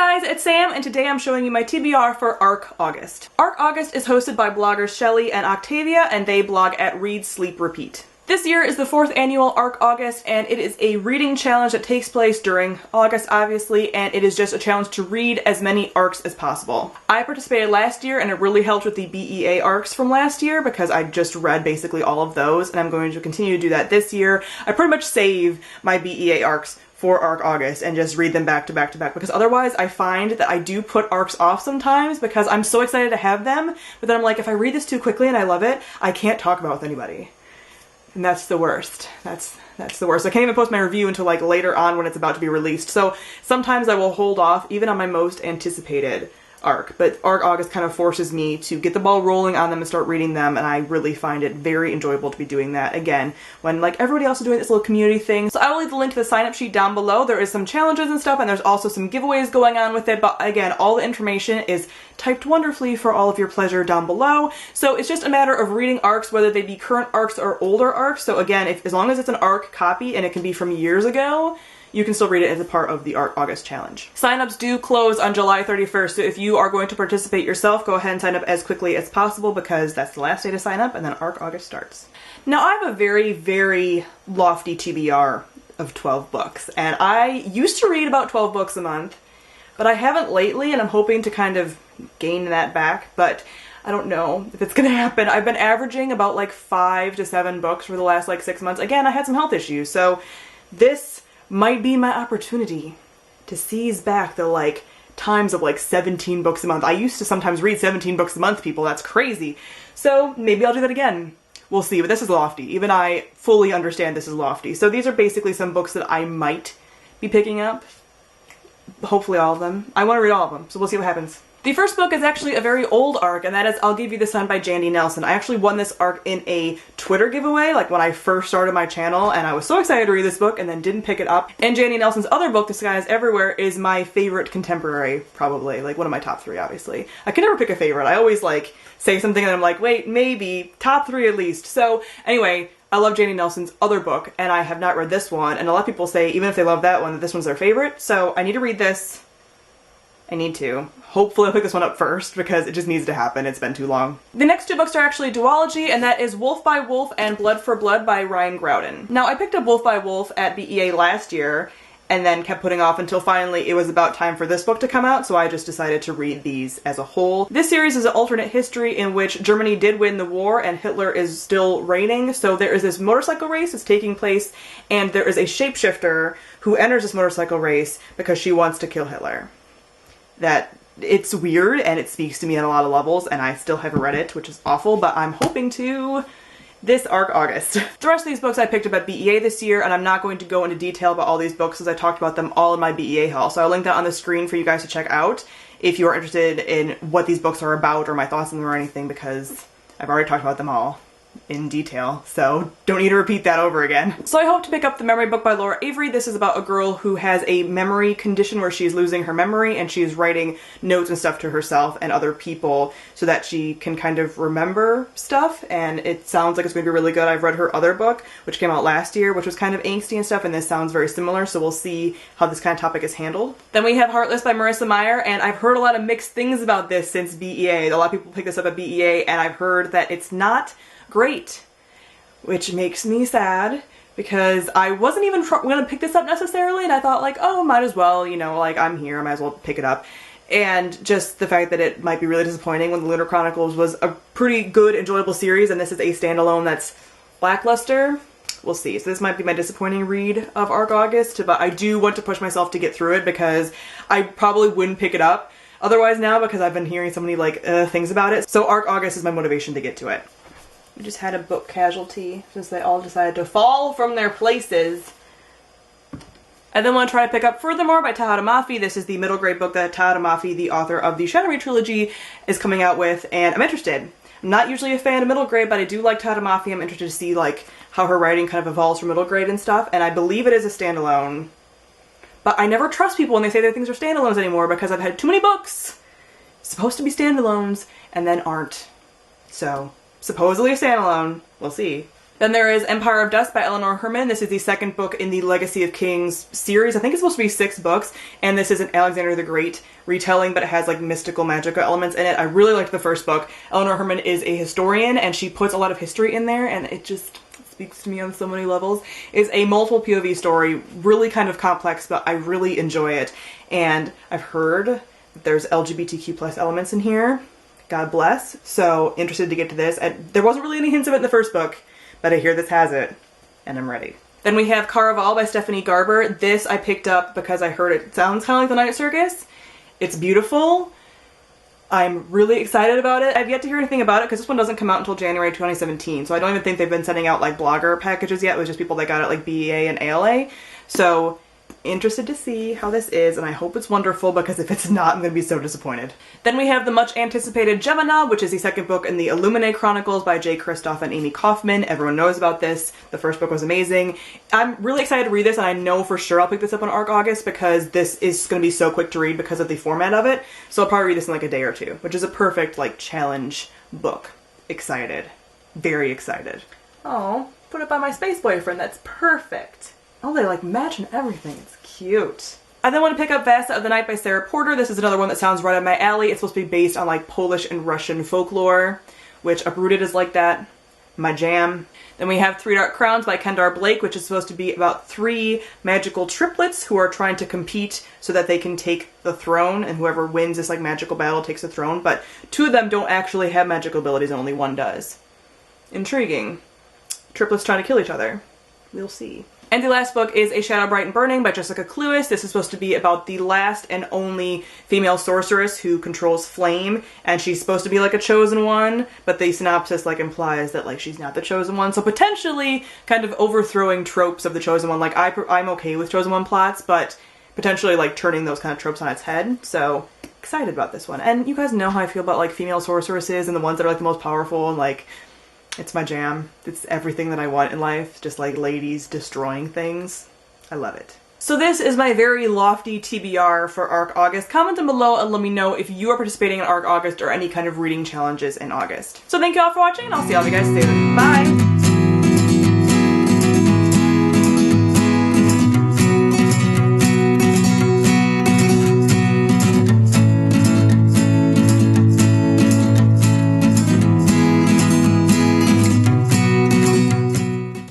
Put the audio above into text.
Hi guys, it's Sam, and today I'm showing you my TBR for Arc August. Arc August is hosted by bloggers Shelly and Octavia, and they blog at Read, Sleep, Repeat. This year is the 4th annual Arc August, and it is a reading challenge that takes place during August, obviously, and it is just a challenge to read as many arcs as possible. I participated last year, and it really helped with the BEA arcs from last year because I just read basically all of those, and I'm going to continue to do that this year. I pretty much save my BEA arcs for Arc August and just read them back to back to back, because otherwise I find that I do put arcs off sometimes because I'm so excited to have them, but then I'm like, if I read this too quickly and I love it, I can't talk about it with anybody. And that's the worst. That's the worst. I can't even post my review until like later on when it's about to be released. So sometimes I will hold off even on my most anticipated arc, but Arc August kind of forces me to get the ball rolling on them and start reading them, and I really find it very enjoyable to be doing that again when like everybody else is doing this little community thing. So I will leave the link to the sign up sheet down below. There is some challenges and stuff, and there's also some giveaways going on with it, but again, all the information is typed wonderfully for all of your pleasure down below. So it's just a matter of reading arcs, whether they be current arcs or older arcs. So again, as long as it's an arc copy and it can be from years ago, you can still read it as a part of the Arc August challenge. Sign-ups do close on July 31st, so if you are going to participate yourself, go ahead and sign up as quickly as possible because that's the last day to sign up, and then Arc August starts. Now I have a very, very lofty TBR of 12 books, and I used to read about 12 books a month, but I haven't lately, and I'm hoping to kind of gain that back, but I don't know if it's gonna happen. I've been averaging about like 5 to 7 books for the last like 6 months. Again, I had some health issues, so this might be my opportunity to seize back the like times of like 17 books a month. I used to sometimes read 17 books a month, people. That's crazy. So maybe I'll do that again. We'll see, but this is lofty. Even I fully understand this is lofty. So these are basically some books that I might be picking up. Hopefully all of them. I want to read all of them, so we'll see what happens. The first book is actually a very old arc, and that is I'll Give You the Sun by Jandy Nelson. I actually won this arc in a Twitter giveaway, like when I first started my channel, and I was so excited to read this book and then didn't pick it up. And Jandy Nelson's other book, The Sky is Everywhere, is my favorite contemporary, probably. Like one of my top 3, obviously. I can never pick a favorite. I always like say something and I'm like, wait, maybe, top 3 at least. So anyway, I love Jandy Nelson's other book, and I have not read this one, and a lot of people say, even if they love that one, that this one's their favorite. So I need to read this. I need to. Hopefully I'll pick this one up first because it just needs to happen. It's been too long. The next 2 books are actually duology, and that is Wolf by Wolf and Blood for Blood by Ryan Groudon. Now I picked up Wolf by Wolf at BEA last year and then kept putting off until finally it was about time for this book to come out, so I just decided to read these as a whole. This series is an alternate history in which Germany did win the war and Hitler is still reigning, so there is this motorcycle race that's taking place, and there is a shapeshifter who enters this motorcycle race because she wants to kill Hitler. That it's weird and it speaks to me on a lot of levels, and I still haven't read it, which is awful, but I'm hoping to this Arc August. The rest of these books I picked up at BEA this year, and I'm not going to go into detail about all these books as I talked about them all in my BEA haul, so I'll link that on the screen for you guys to check out if you are interested in what these books are about or my thoughts on them or anything, because I've already talked about them all in detail, so don't need to repeat that over again. So I hope to pick up the memory book by Laura Avery. This is about a girl who has a memory condition where she's losing her memory, and she's writing notes and stuff to herself and other people so that she can kind of remember stuff, and it sounds like it's going to be really good. I've read her other book, which came out last year, which was kind of angsty and stuff, and this sounds very similar, so we'll see how this kind of topic is handled. Then we have Heartless by Marissa Meyer, and I've heard a lot of mixed things about this since BEA. A lot of people pick this up at BEA, and I've heard that it's not great, which makes me sad because I wasn't even gonna pick this up necessarily, and I thought like, oh, might as well, you know, like I'm here, I might as well pick it up. And just the fact that it might be really disappointing when the Lunar Chronicles was a pretty good, enjoyable series, and this is a standalone that's lackluster. We'll see. So this might be my disappointing read of Arc August, but I do want to push myself to get through it because I probably wouldn't pick it up otherwise now because I've been hearing so many like things about it. So Arc August is my motivation to get to it. We just had a book casualty since they all decided to fall from their places. I then want to try to pick up Furthermore by Tahata Mafi. This is the middle grade book that Tahata Mafi, the author of the Shadowy trilogy, is coming out with, and I'm interested. I'm not usually a fan of middle grade, but I do like Tahata Mafi. I'm interested to see like how her writing kind of evolves from middle grade and stuff, and I believe it is a standalone. But I never trust people when they say their things are standalones anymore because I've had too many books supposed to be standalones and then aren't. So supposedly a standalone. We'll see. Then there is Empire of Dust by Eleanor Herman. This is the second book in the Legacy of Kings series. I think it's supposed to be 6 books, and this is an Alexander the Great retelling, but it has like mystical, magical elements in it. I really liked the first book. Eleanor Herman is a historian, and she puts a lot of history in there, and it just speaks to me on so many levels. It's a multiple POV story, really kind of complex, but I really enjoy it. And I've heard that there's LGBTQ plus elements in here. God bless. So interested to get to this. There wasn't really any hints of it in the first book, but I hear this has it, and I'm ready. Then we have Caraval by Stephanie Garber. This I picked up because I heard it sounds kind of like The Night Circus. It's beautiful. I'm really excited about it. I've yet to hear anything about it because this one doesn't come out until January 2017, so I don't even think they've been sending out like blogger packages yet. It was just people that got it like BEA and ALA. So interested to see how this is, and I hope it's wonderful, because if it's not, I'm going to be so disappointed. Then we have the much-anticipated Gemena, which is the second book in the Illuminae Chronicles by Jay Kristoff and Amy Kaufman. Everyone knows about this. The first book was amazing. I'm really excited to read this, and I know for sure I'll pick this up on ARC August, because this is going to be so quick to read because of the format of it. So I'll probably read this in like a day or two, which is a perfect like challenge book. Excited. Very excited. Oh, put it by my space boyfriend. That's perfect. Oh, they like match and everything. It's cute. I then want to pick up Vasa of the Night by Sarah Porter. This is another one that sounds right up my alley. It's supposed to be based on like Polish and Russian folklore, which Uprooted is like that. My jam. Then we have Three Dark Crowns by Kendar Blake, which is supposed to be about 3 magical triplets who are trying to compete so that they can take the throne, and whoever wins this like magical battle takes the throne, but 2 of them don't actually have magical abilities and only 1 does. Intriguing. Triplets trying to kill each other. We'll see. And the last book is A Shadow Bright and Burning by Jessica Cluess. This is supposed to be about the last and only female sorceress who controls flame, and she's supposed to be like a chosen one, but the synopsis like implies that like she's not the chosen one, so potentially kind of overthrowing tropes of the chosen one. Like I'm okay with chosen one plots, but potentially like turning those kind of tropes on its head. So excited about this one. And you guys know how I feel about like female sorceresses and the ones that are like the most powerful, and like it's my jam. It's everything that I want in life. Just like ladies destroying things. I love it. So this is my very lofty TBR for ARC August. Comment down below and let me know if you are participating in ARC August or any kind of reading challenges in August. So thank you all for watching, and I'll see all of you guys soon. Bye!